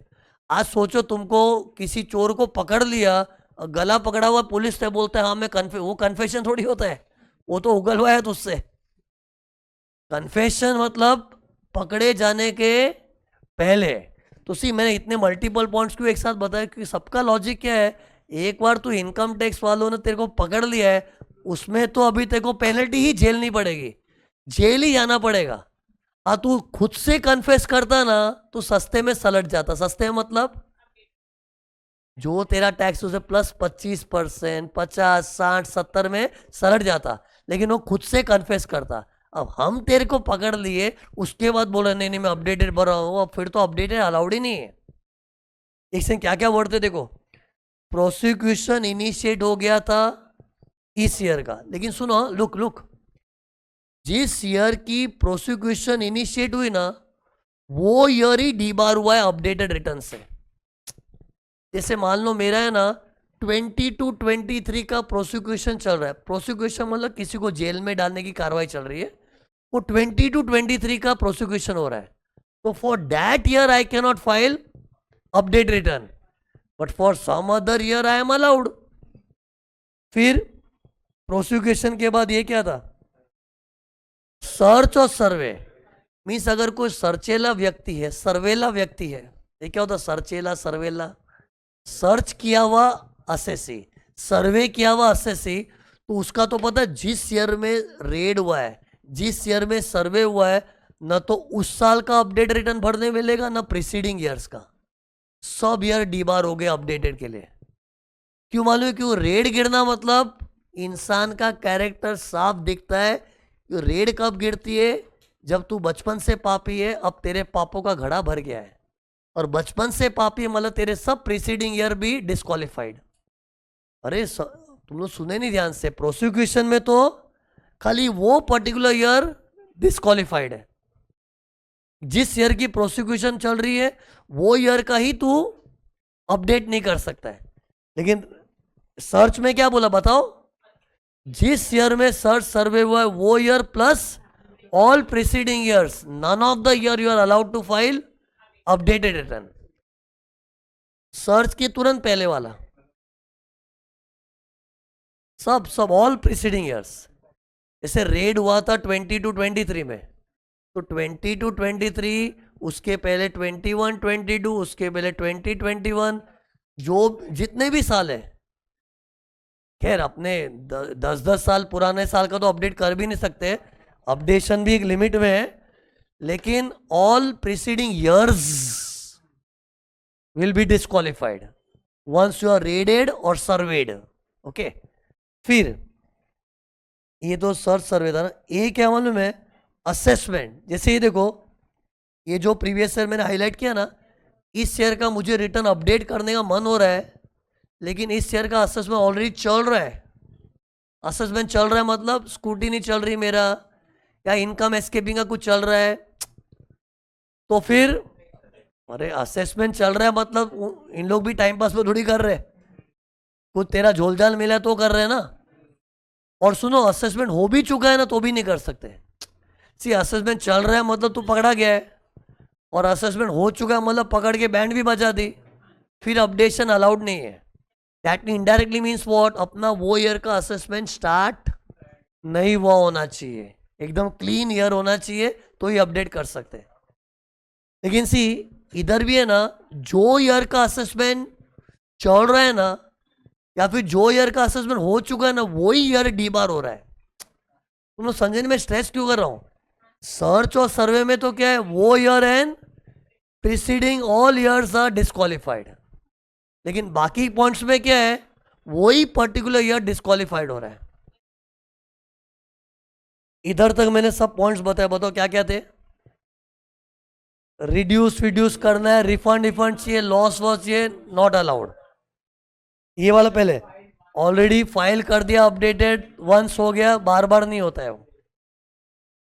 आज सोचो तुमको किसी चोर को पकड़ लिया, गला पकड़ा हुआ पुलिस से बोलता है हाँ मैं वो कन्फेशन थोड़ी होता है, वो तो उगलवाया तुझसे। कन्फेशन मतलब पकड़े जाने के पहले। तो सी मैंने इतने मल्टीपल पॉइंट्स क्यों एक साथ बताया, कि सबका लॉजिक क्या है, एक बार तू इनकम टैक्स वालों ने तेरे को पकड़ लिया है, उसमें तो अभी तेरे को पेनल्टी ही झेलनी पड़ेगी, जेल ही जाना पड़ेगा। हाँ, तू खुद से कन्फेस करता ना तो सस्ते में सलट जाता। सस्ते में मतलब जो तेरा टैक्स उसे प्लस 25%, 50, 60, 70 में सलट जाता, लेकिन वो खुद से कन्फेस करता। अब हम तेरे को पकड़ लिए, उसके बाद बोला नहीं नहीं मैं अपडेटेड भर रहा हूँ, अब फिर तो अपडेटेड अलाउड ही नहीं है। इसमें क्या क्या वर्ड थे देखो, प्रोसिक्यूशन इनिशिएट हो गया था इस ईयर का, लेकिन सुनो, लुक लुक, जिस ईयर की प्रोसिक्यूशन इनिशिएट हुई ना, वो ईयर ही डीबार हुआ है अपडेटेड रिटर्न से। जैसे मान लो मेरा है ना 20 to 23 का प्रोसिक्यूशन चल रहा है, प्रोसिक्यूशन मतलब किसी को जेल में डालने की कार्रवाई चल रही है, वो 20 to 23 का प्रोसिक्यूशन हो रहा है, तो for that year I can not file update return, but for some other year I am allowed. फिर प्रोसिक्यूशन के बाद ये क्या था, सर्च और सर्वे, मीन्स अगर कोई सर्चेला व्यक्ति है, सर्वेला व्यक्ति है, ये क्या होता, सर्चेला सर्वेला, सर्च किया हुआ असेसी, सर्वे किया हुआ असेसी, तो उसका तो पता है जिस ईयर में रेड हुआ है, जिस ईयर में सर्वे हुआ है, न तो उस साल का अपडेट रिटर्न भरने मिलेगा, न प्रीसीडिंग ईयर्स का, सब ईयर डीबार हो गए अपडेटेड के लिए। क्यों मालूम है, क्यों, रेड गिरना मतलब इंसान का कैरेक्टर साफ दिखता है। रेड कब गिरती है, जब तू बचपन से पापी है, अब तेरे पापों का घड़ा भर गया है, और बचपन से पापी मतलब तेरे सब प्रीसीडिंग ईयर भी डिस्क्वालिफाइड। अरे तुम लोग सुने नहीं ध्यान से, प्रोसिक्यूशन में तो खाली वो पर्टिकुलर ईयर डिस्क्वालिफाइड है, जिस ईयर की प्रोसिक्यूशन चल रही है वो ईयर का ही तू अपडेट नहीं कर सकता है। लेकिन सर्च में क्या बोला बताओ, जिस ईयर में सर्च सर्वे हुआ है वो year plus all preceding years, none of the year you are allowed to file updated return, search के तुरंत पहले वाला, सब ऑल प्रीसीडिंग ईयर्स। जैसे रेड हुआ था 20 to 23 में, तो 20 to 23, उसके पहले 21 22, उसके पहले 20 21, जो जितने भी साल है, खैर अपने 10 साल पुराने साल का तो अपडेट कर भी नहीं सकते, अपडेशन भी एक लिमिट में है, लेकिन all preceding years will be disqualified once you are raided और सर्वेड। ओके, फिर ये तो सर्च सर्वे था ना, ये क्या मालूम है, असेसमेंट। जैसे ये देखो, ये जो प्रीवियस ईयर मैंने हाईलाइट किया ना, इस ईयर का मुझे रिटर्न अपडेट करने का मन हो रहा है, लेकिन इस ईयर का असेसमेंट ऑलरेडी चल रहा है। असेसमेंट चल रहा है मतलब स्कूटी नहीं चल रही मेरा, या इनकम एस्केपिंग का कुछ चल रहा है, तो फिर अरे असेसमेंट चल रहा है मतलब इन लोग भी टाइम पास में थोड़ी कर रहे, कुछ तेरा झोलझाल मिला तो कर रहे हैं ना। और सुनो, असेसमेंट हो भी चुका है ना तो भी नहीं कर सकते। सी असेसमेंट चल रहा है मतलब तू पकड़ा गया है, और असेसमेंट हो चुका है मतलब पकड़ के बैंड भी बजा दी, फिर अपडेशन अलाउड नहीं है। दैट इनडायरेक्टली मीन्स व्हाट, अपना वो ईयर का असेसमेंट स्टार्ट नहीं हुआ होना चाहिए, एकदम क्लीन ईयर होना चाहिए तो ही अपडेट कर सकते हैं। लेकिन सी इधर भी है ना, जो ईयर का असेसमेंट चल रहा है ना, या फिर जो ईयर का असेसमेंट हो चुका है ना, वही ईयर डी बार हो रहा है। तुम लोग समझे, मैं स्ट्रेस क्यों कर रहा हूं? सर्च और सर्वे में तो क्या है, वो year and preceding all years are disqualified, लेकिन बाकी पॉइंट्स में क्या है, वही पर्टिकुलर ईयर डिस्क्वालिफाइड हो रहा है। इधर तक मैंने सब पॉइंट्स बताया, बताओ क्या क्या थे। रिड्यूस करना है, रिफंड चाहिए, लॉस वॉस चाहिए, नॉट अलाउड। ये वाला पहले ऑलरेडी फाइल कर दिया, अपडेटेड वंस हो गया, बार बार नहीं होता है वो।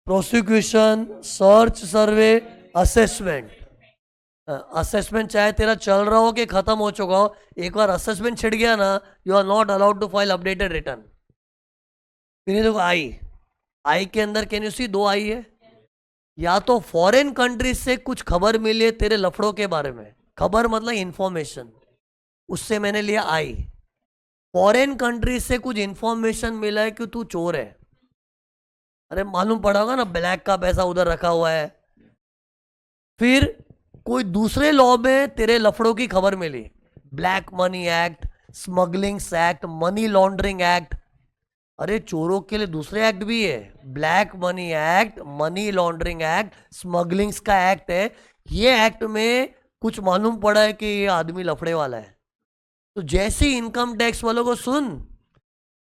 प्रोसिक्यूशन, सर्च सर्वे, असेसमेंट। असेसमेंट चाहे तेरा चल रहा हो कि खत्म हो चुका हो, एक बार असेसमेंट छिड़ गया ना, you are not allowed to file updated return. फिर देखो आई के अंदर कैन यू सी, दो आई है, या तो फॉरेन कंट्री से कुछ खबर मिली है तेरे लफड़ों के बारे में, खबर मतलब इंफॉर्मेशन, उससे मैंने लिया आई। फॉरेन कंट्री से कुछ इंफॉर्मेशन मिला है कि तू चोर है, अरे मालूम पड़ा होगा ना, ब्लैक का पैसा उधर रखा हुआ है। फिर कोई दूसरे लॉ में तेरे लफड़ों की खबर मिली, black money act, smugglings act, money laundering act. अरे चोरों के लिए दूसरे एक्ट भी है, black money act, money laundering act, smugglings का एक्ट है। ये एक्ट में कुछ मालूम पड़ा है कि ये आदमी लफड़े वाला है, तो जैसे इनकम टैक्स वालों को सुन,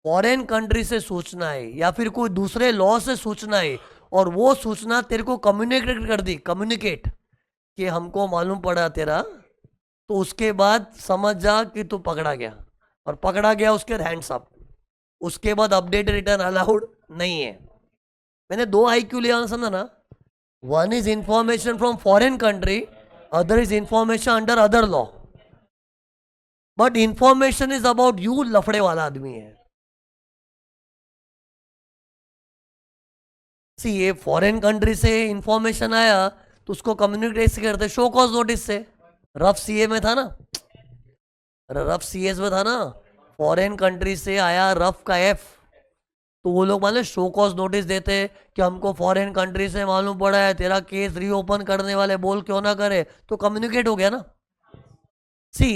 फॉरेन कंट्री से सूचना है या फिर कोई दूसरे लॉ से सूचना है, और वो सूचना तेरे को कम्युनिकेट कर दी, कम्युनिकेट कि हमको मालूम पड़ा तेरा, तो उसके बाद समझ जा कि तू पकड़ा गया, और पकड़ा गया उसके हैंड्स अप। उसके बाद अपडेट रिटर्न अलाउड नहीं है। मैंने दो आई क्यों लिया समझा ना, one is information from foreign country, other is information under other law, but information is about you, लफड़े वाला आदमी है। सी ये फॉरेन कंट्री से इंफॉर्मेशन आया तो उसको कम्युनिकेट करते, शो कॉज नोटिस से। रफ सीए में था ना, रफ सीएस में था ना, फॉरेन कंट्री से आया रफ का एफ, तो वो लोग मालूम शो कॉज नोटिस देते कि हमको फॉरेन कंट्री से मालूम पड़ा है तेरा केस रीओपन करने वाले बोल क्यों ना करे, तो कम्युनिकेट हो गया ना। सी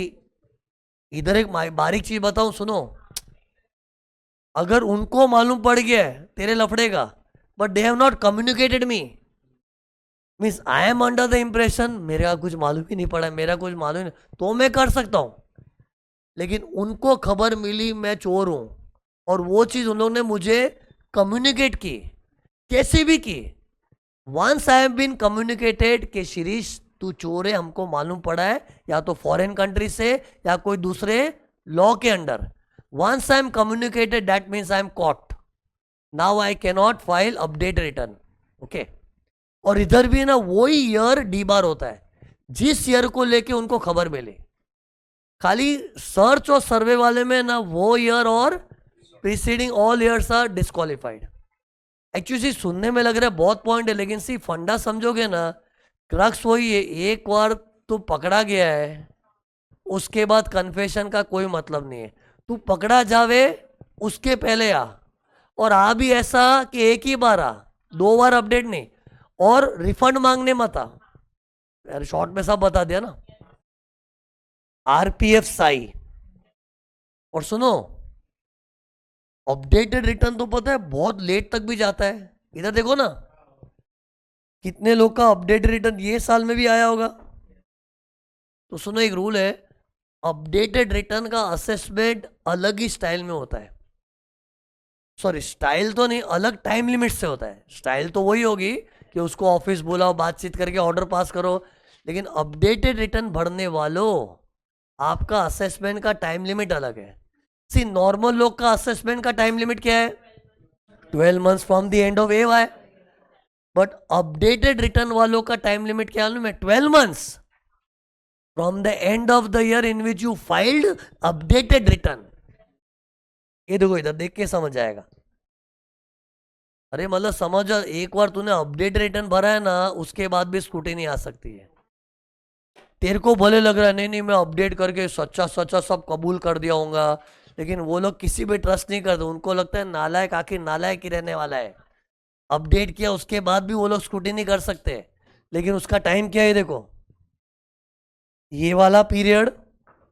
इधर एक बारीक चीज बताऊं, सुनो, अगर उनको मालूम पड़ गया तेरे लफड़े का, but they have not communicated me, means I M under the impression मेरा कुछ मालूम ही नहीं पड़ा, मेरा कुछ मालूम नहीं, तो मैं कर सकता हूं। लेकिन उनको खबर मिली मैं चोर हूं, और वो चीज उन लोगों ने मुझे कम्युनिकेट की, कैसे भी की। Once I have been communicated कि शिरीष तू चोर है, हमको मालूम पड़ा है, या तो फॉरेन कंट्री से या कोई दूसरे लॉ के under, once I am communicated that means I am caught, now I can not file update return. Okay, और इधर भी ना वही ईयर डी बार होता है जिस ईयर को लेके उनको खबर मिली। खाली सर्च और सर्वे वाले में ना वो ईयर और preceding all years are disqualified. Actually सुनने में लग रहा है बहुत पॉइंट है, लेकिन सी फंडा समझोगे ना क्रक्स वही है, एक बार तू पकड़ा गया है उसके बाद कन्फेशन का कोई मतलब नहीं है। तू पकड़ा जावे उसके पहले आ, और आ भी ऐसा कि एक ही बार आ, 2 बार अपडेट नहीं, और रिफंड मांगने मत आ। यार शॉर्ट में सब बता दिया ना। आरपीएफ साई। और सुनो, अपडेटेड रिटर्न तो पता है बहुत लेट तक भी जाता है। इधर देखो ना, कितने लोग का अपडेटेड रिटर्न ये साल में भी आया होगा। तो सुनो, एक रूल है, अपडेटेड रिटर्न का असेसमेंट अलग ही स्टाइल में होता है। सॉरी, स्टाइल तो नहीं, अलग टाइम लिमिट से होता है। स्टाइल तो वही होगी कि उसको ऑफिस बुलाओ, बातचीत करके ऑर्डर पास करो, लेकिन अपडेटेड रिटर्न भरने वालों, आपका असेसमेंट का टाइम लिमिट अलग है। सी, नॉर्मल लोग का असेसमेंट का टाइम लिमिट क्या है? 12 months from the end of A Y. But updated return वालों का टाइम लिमिट क्या है? 12 months from the end of the year in which you filed updated return. ये देखो, इधर देख के समझ आएगा। अरे मतलब समझ, एक बार तूने अपडेट रिटर्न भरा है ना, उसके बाद भी स्कूटी आ सकती है। तेरे को भले लग रहा है नहीं नहीं मैं अपडेट करके सच्चा सच्चा सब कबूल कर दिया होगा, लेकिन वो लोग किसी पे ट्रस्ट नहीं करते। उनको लगता है नालायक आखिर नालायक ही रहने वाला है। अपडेट किया उसके बाद भी वो लोग स्कूटी नहीं कर सकते, लेकिन उसका टाइम क्या है देखो, ये वाला period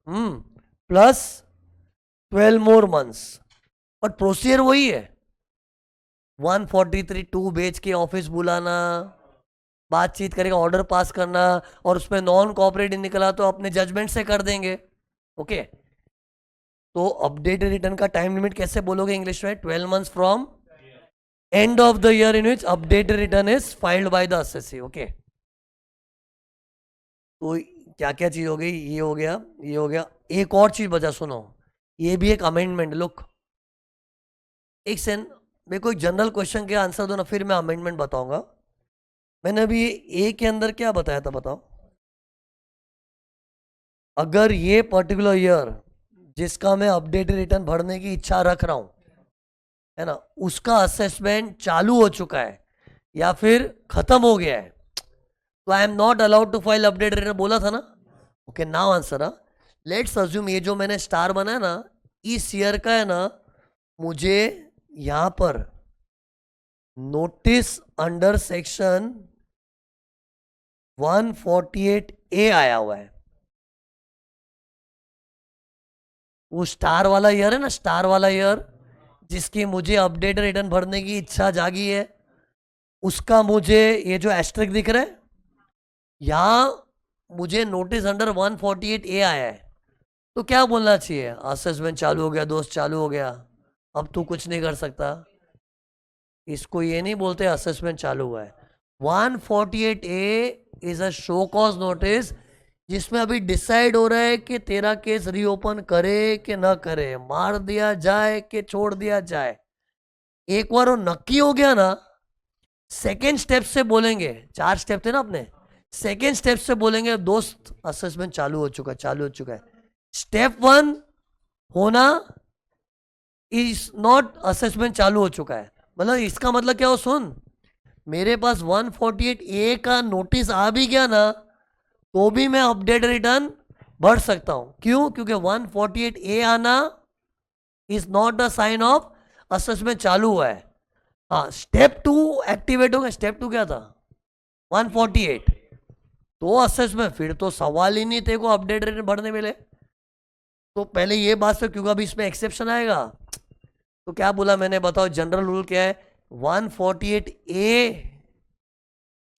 plus 12 more months. But procedure वही है, 143 टू बेच के ऑफिस बुलाना, बातचीत करके ऑर्डर पास करना, और उसमें नॉन कोऑपरेटिव निकला तो अपने जजमेंट से कर देंगे। ओके, तो अपडेटेड रिटर्न का टाइम लिमिट कैसे बोलोगे इंग्लिश में? 12 months from and of the year in which updated return is filed by the assessee. Okay, तो क्या क्या चीज हो गई? ये हो गया, ये हो गया। एक और चीज बचा, सुनो, ये भी एक अमेंडमेंट। लुक, एक सेन मेरे को एक जनरल क्वेश्चन के आंसर दो ना, फिर मैं अमेंडमेंट बताऊंगा। मैंने अभी ए के अंदर क्या बताया था बताओ? अगर ये पर्टिकुलर ईयर जिसका मैं अपडेट रिटर्न भरने की इच्छा रख रहा हूं, है ना, उसका असेसमेंट चालू हो चुका है या फिर खत्म हो गया है, तो I am not allowed to file update return, बोला था ना। Okay, now answer. Let's assume ये जो मैंने स्टार बनाया ना, इस ईयर का है ना, मुझे यहां पर नोटिस अंडर सेक्शन 148A आया हुआ है। वो स्टार वाला ईयर है ना, स्टार वाला ईयर जिसकी मुझे अपडेट रिटर्न भरने की इच्छा जागी है, उसका मुझे ये जो एस्ट्रिक दिख रहा है यहां, मुझे नोटिस अंडर 148A आया है। तो क्या बोलना चाहिए? असेसमेंट चालू हो गया दोस्त, चालू हो गया, अब तू कुछ नहीं कर सकता। इसको ये नहीं बोलते असेसमेंट चालू हुआ है। 148A is a show cause notice, जिसमें अभी डिसाइड हो रहा है कि तेरा केस रीओपन करे कि ना करे, मार दिया जाए कि छोड़ दिया जाए। एक बार वो नक्की हो गया ना, सेकेंड स्टेप से बोलेंगे, 4 स्टेप थे ना अपने, सेकेंड स्टेप से बोलेंगे दोस्त असेसमेंट चालू हो चुका है, चालू हो चुका है। स्टेप 1 होना इज नॉट असेसमेंट चालू हो चुका है, मतलब इसका मतलब क्या हो, सुन, मेरे पास 148A का नोटिस आ भी गया ना, तो भी मैं अपडेट रिटर्न भर सकता हूं। क्यों? क्योंकि 148A आना is not a sign of assessment चालू हुआ है। हाँ, स्टेप 2 एक्टिवेट हो गया। स्टेप 2 क्या था? 148, तो असेसमेंट, फिर तो सवाल ही नहीं थे को अपडेट रिटर्न भरने मिले। तो पहले ये बात से, क्योंकि अभी इसमें एक्सेप्शन आएगा, तो क्या बोला मैंने बताओ, जनरल रूल क्या है? 148A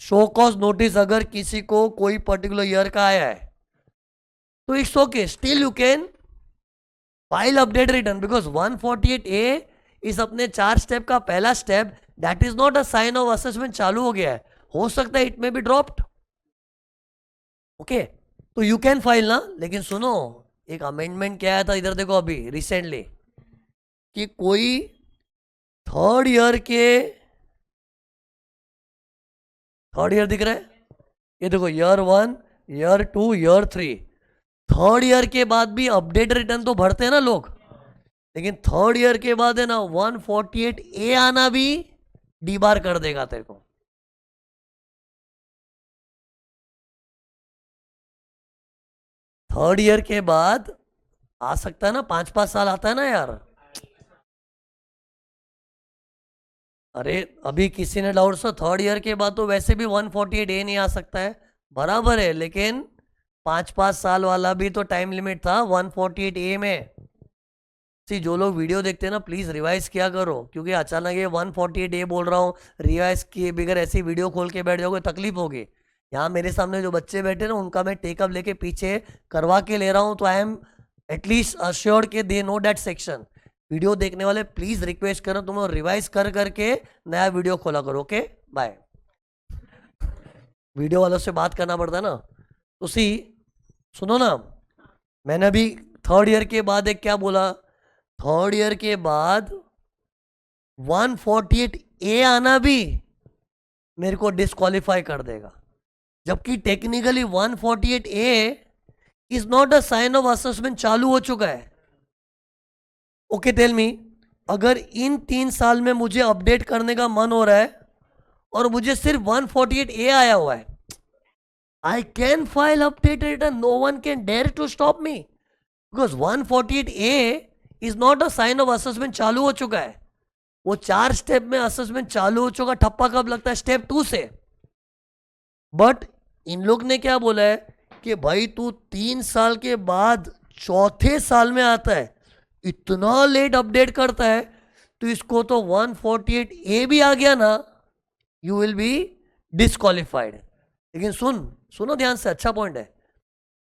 शो कॉज नोटिस अगर किसी को कोई पर्टिकुलर ईयर का आया है, तो it's okay, still you can file update return, because 148A इस अपने 4 स्टेप का पहला step, that is not a sign of assessment चालू हो गया है। हो सकता है it may be dropped. Okay, तो यू कैन फाइल ना, लेकिन सुनो, एक अमेंडमेंट क्या आया था इधर देखो अभी रिसेंटली, कि कोई थर्ड ईयर के, थर्ड ईयर दिख रहा है, ये देखो, year 1, year 2, year 3, third year के बाद भी अपडेट रिटर्न तो भरते हैं ना लोग, लेकिन थर्ड ईयर के बाद है ना 148A आना भी डी बार कर देगा तेरे को। थर्ड ईयर के बाद आ सकता है ना, 5-5 साल आता है ना यार। अरे अभी किसी ने डाउट सो थर्ड ईयर के बाद तो वैसे भी 148A नहीं आ सकता है, बराबर है, लेकिन 5-5 साल वाला भी तो टाइम लिमिट था 148A में। सी जो लोग वीडियो देखते हैं ना, प्लीज़ रिवाइज किया करो, क्योंकि अचानक ये 148A बोल रहा हूँ, रिवाइज किए बगैर ऐसी वीडियो खोल के बैठ जाओगे, तकलीफ होगी। यहाँ मेरे सामने जो बच्चे बैठे ना, उनका मैं टेकअप लेके पीछे करवा के ले रहा हूँ, तो आई एम एटलीस्ट अश्योर्ड के they know that section. Video देखने वाले प्लीज़ रिक्वेस्ट करो, तुम रिवाइज कर करके नया वीडियो खोला करो। Okay bye. वीडियो वालों से बात करना पड़ता है ना। तो सी सुनो ना, मैंने अभी थर्ड ईयर के बाद एक क्या बोला, थर्ड ईयर के बाद 148A आना भी मेरे को डिस्क्वालीफाई कर देगा, जबकि technically 148A is not a sign of assessment चालू हो चुका है। ओके टेल मी, अगर इन 3 साल में मुझे अपडेट करने का मन हो रहा है और मुझे सिर्फ 148A आया हुआ है, I can file update return, no one can dare to stop me, because 148A is not a sign of assessment चालू हो चुका है। वो 4 स्टेप में असेसमेंट चालू हो चुका, ठप्पा कब लगता है, स्टेप 2 से। बट इन लोग ने क्या बोला है कि भाई तू 3 साल के बाद चौथे साल में आता है, इतना लेट अपडेट करता है, तो इसको तो 148A भी आ गया ना, यू विल बी डिस्क्वालिफाइड। लेकिन सुनो ध्यान से, अच्छा पॉइंट है।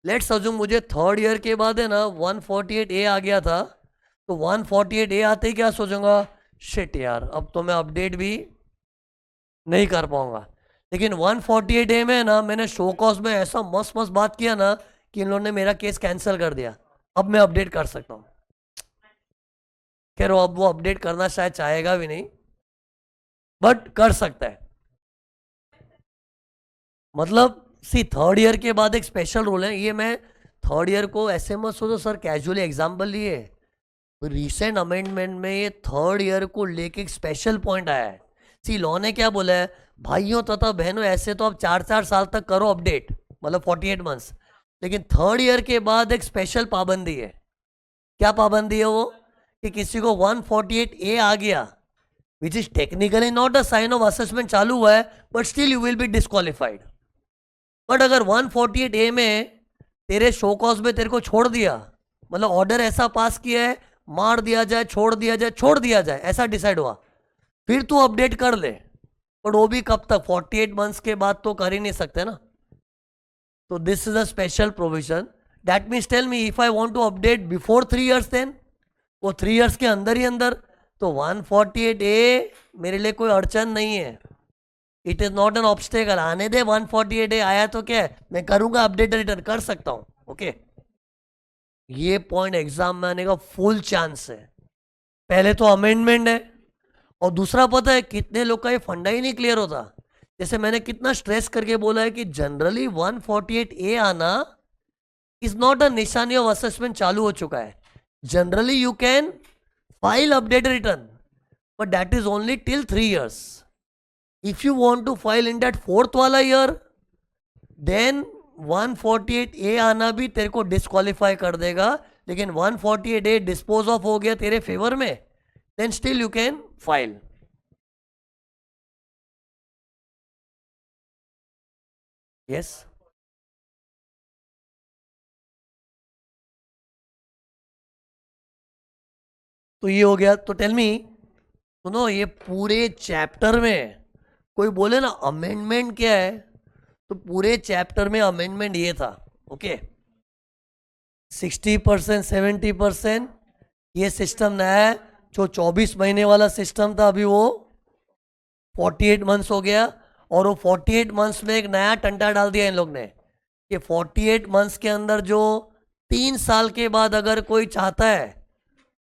लेट्स अज्यूम मुझे थर्ड ईयर के बाद है ना 148A आ गया था, तो 148A आते ही क्या सोचूंगा, शिट यार अब तो मैं अपडेट भी नहीं कर पाऊंगा। लेकिन 148A में ना मैंने शो कॉज में ऐसा मस्त मस्त बात किया ना कि इन लोगों ने मेरा केस कैंसिल कर दिया, अब मैं अपडेट कर सकता हूँ। खैर अब वो अपडेट करना शायद चाहेगा भी नहीं, बट कर सकता है। मतलब सी थर्ड ईयर के बाद एक स्पेशल रूल है, ये मैं थर्ड ईयर को ऐसे मत सोचो सर कैजुअली एग्जाम्पल लिए, रिसेंट अमेंडमेंट में ये थर्ड ईयर को लेके एक स्पेशल पॉइंट आया है। सी लॉ ने क्या बोला है, भाइयों तथा बहनों ऐसे तो आप 4-4 साल तक करो अपडेट, मतलब 48 मंथ्स, लेकिन थर्ड ईयर के बाद एक स्पेशल पाबंदी है। क्या पाबंदी है वो, कि किसी को 148A आ गया, which is technically not a sign of assessment चालू हुआ है, but still you will be disqualified. But अगर 148A में तेरे शो कॉज में तेरे को छोड़ दिया, मतलब ऑर्डर ऐसा पास किया है, मार दिया जाए, छोड़ दिया जाए, छोड़ दिया जाए, ऐसा डिसाइड हुआ, फिर तू अपडेट कर ले, पर वो भी कब तक, 48 मंथ्स के बाद तो कर ही नहीं सकते ना। तो this is a special provision, that means tell me if I want to update before 3 years, then वो 3 इयर्स के अंदर ही अंदर, तो 148A मेरे लिए कोई अड़चन नहीं है, it is not an obstacle. आने दे 148A आया तो क्या है, मैं करूंगा अपडेट रिटर्न कर सकता हूं। ओके ये पॉइंट एग्जाम में आने का फुल चांस है। पहले तो अमेंडमेंट है, और दूसरा पता है कितने लोग का ये फंडा ही नहीं क्लियर होता। जैसे मैंने कितना स्ट्रेस करके बोला है कि जनरली 148A आना इज नॉट अ निशानी ऑफ असेसमेंट चालू हो चुका है। Generally you can file update return, but that is only till 3 years. If you want to file in that 4th वाला year, then 148A आना भी तेरे को डिस्क्वालीफाई कर देगा, लेकिन 148A डिस्पोज ऑफ हो गया तेरे फेवर में, then still you can file. Yes. तो ये हो गया। तो टेल मी, सुनो, ये पूरे चैप्टर में कोई बोले ना अमेंडमेंट क्या है, तो पूरे चैप्टर में अमेंडमेंट ये था। ओके 60%, 70%, ये सिस्टम नया है। जो 24 महीने वाला सिस्टम था अभी वो 48 मंथ्स हो गया, और वो 48 मंथ्स में एक नया टंटा डाल दिया इन लोग ने कि 48 मंथ्स के अंदर जो 3 साल के बाद अगर कोई चाहता है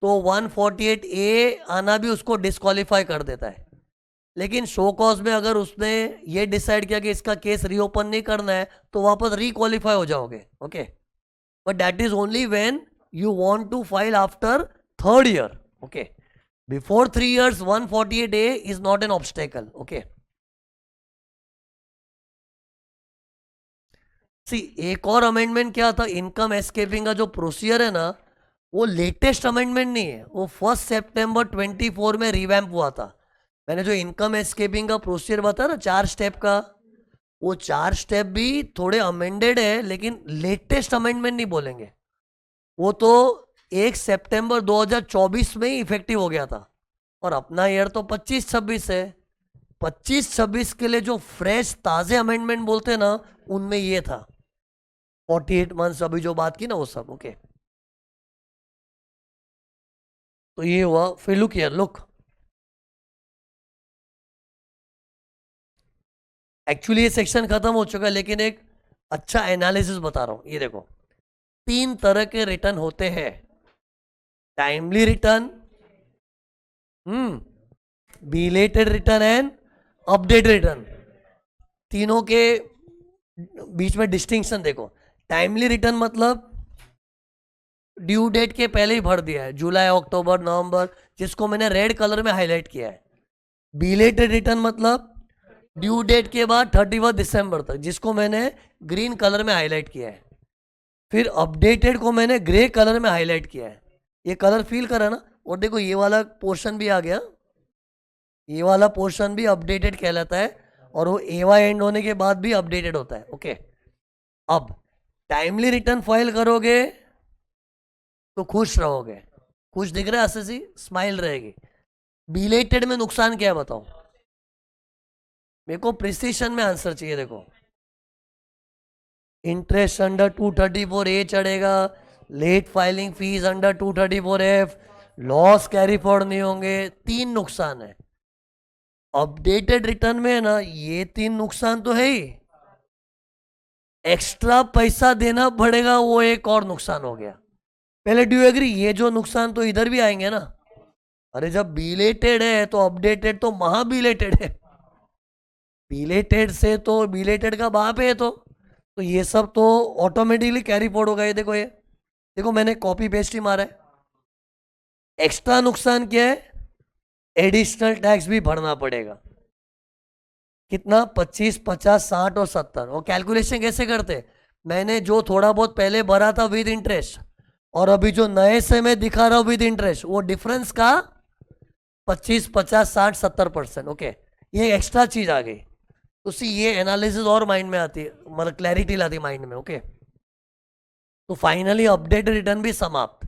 तो 148A आना भी उसको डिस्क्वालीफाई कर देता है। लेकिन शो कॉज में अगर उसने ये डिसाइड किया कि इसका केस रीओपन नहीं करना है, तो वापस रिक्वालीफाई हो जाओगे। Okay but that is only when you want to file after 3rd year. Okay, before 3 years 148A is not an obstacle. Okay, सी एक और अमेंडमेंट क्या था, इनकम एस्केपिंग का जो प्रोसीजर है ना, वो लेटेस्ट अमेंडमेंट नहीं है, वो 1 सितंबर 24 में रिवैम्प हुआ था। मैंने जो इनकम एस्केपिंग का प्रोसीजर बताया ना 4 स्टेप का, वो 4 स्टेप भी थोड़े अमेंडेड है, लेकिन लेटेस्ट अमेंडमेंट नहीं बोलेंगे। वो तो 1 सितंबर 2024 में ही इफेक्टिव हो गया था, और अपना ईयर तो 25-26 है। 25-26 के लिए जो फ्रेश ताजे अमेंडमेंट बोलते हैं ना, उनमें ये था 48 मंथ्स, अभी जो बात की ना वो सब। ओके, तो ये हुआ। फिर लुक हियर, लुक, एक्चुअली ये सेक्शन खत्म हो चुका है, लेकिन एक अच्छा एनालिसिस बता रहा हूं। ये देखो, 3 तरह के रिटर्न होते हैं, timely return, belated return and update return. तीनों के बीच में डिस्टिंक्शन देखो। टाइमली रिटर्न मतलब ड्यू डेट के पहले ही भर दिया है, जुलाई, अक्टूबर, नवंबर, जिसको मैंने रेड कलर में हाईलाइट किया है। बिलेटेड रिटर्न मतलब ड्यू डेट के बाद 31 दिसंबर तक, जिसको मैंने ग्रीन कलर में हाईलाइट किया है। फिर अपडेटेड को मैंने ग्रे कलर में हाईलाइट किया है। ये कलर फील करा ना। और देखो ये वाला पोर्शन भी आ गया, ये वाला पोर्शन भी अपडेटेड कहलाता है, और वो एवाई एंड होने के बाद भी अपडेटेड होता है। ओके, अब टाइमली रिटर्न फाइल करोगे तो खुश रहोगे, खुश दिख रहा है, ऐसे स्माइल रहेगी। बिलेटेड में नुकसान क्या है बताओ मेरे को, प्रिसीशन में आंसर चाहिए। देखो, इंटरेस्ट अंडर 234A चढ़ेगा, late filing fees under 234F, loss carry forward नहीं होंगे। 3 नुकसान है। अपडेटेड रिटर्न में है ना, ये 3 नुकसान तो है ही, एक्स्ट्रा पैसा देना पड़ेगा, वो एक और नुकसान हो गया। पहले डू एग्री, ये जो नुकसान तो इधर भी आएंगे ना। अरे जब बिलेटेड है तो अपडेटेड तो महा बिलेटेड है, बिलेटेड से तो बिलेटेड का बाप है, तो ये सब तो ऑटोमेटिकली कैरी फॉरवर्ड होगा। ये देखो, ये देखो मैंने कॉपी पेस्ट ही मारा है। एक्स्ट्रा नुकसान क्या है, एडिशनल टैक्स भी भरना पड़ेगा। कितना, 25, 50, 60 और 70। और कैलकुलेशन कैसे करते, मैंने जो थोड़ा बहुत पहले भरा था विद इंटरेस्ट, और अभी जो नए से मैं दिखा रहा हूं विद इंटरेस्ट, वो डिफरेंस का 25, 50, 60, 70%। ओके, ये एक्स्ट्रा चीज आ गई। तो सी ये एनालिसिस और माइंड में आती है, मतलब क्लैरिटी लाती है माइंड में। ओके, तो फाइनली अपडेट रिटर्न भी समाप्त।